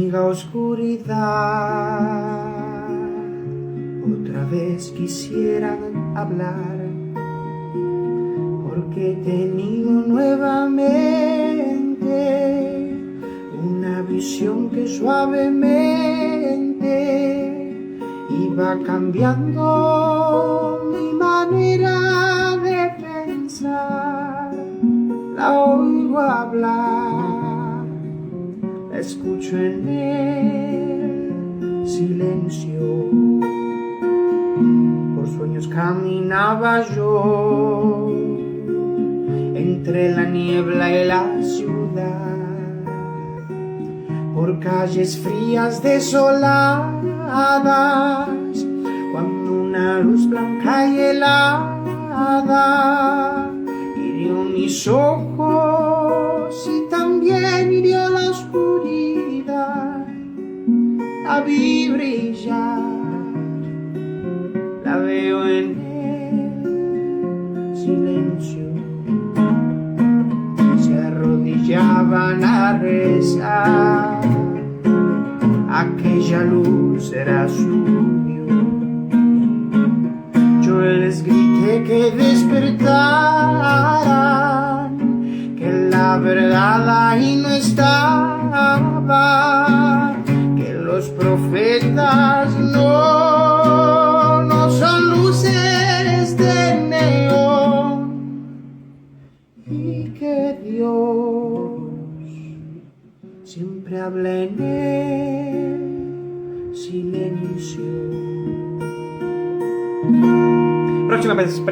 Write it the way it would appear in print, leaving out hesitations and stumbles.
amiga oscuridad, otra vez quisiera hablar, porque he tenido nuevamente una visión que suavemente iba cambiando mi manera de pensar. La oigo hablar, la escucho en el silencio. Por sueños caminaba yo entre la niebla y la ciudad, por calles frías desoladas, cuando una luz blanca y helada hirió mis ojos y también hirió la oscuridad. La vi brillar, la veo en el silencio. Se arrodillaban a rezar, aquella luz era suyo. Yo les grité que despertaran, que la verdad ahí no estaba, que los profetas no son luces de neón, y que Dios siempre habla en el silencio. Próxima presentación.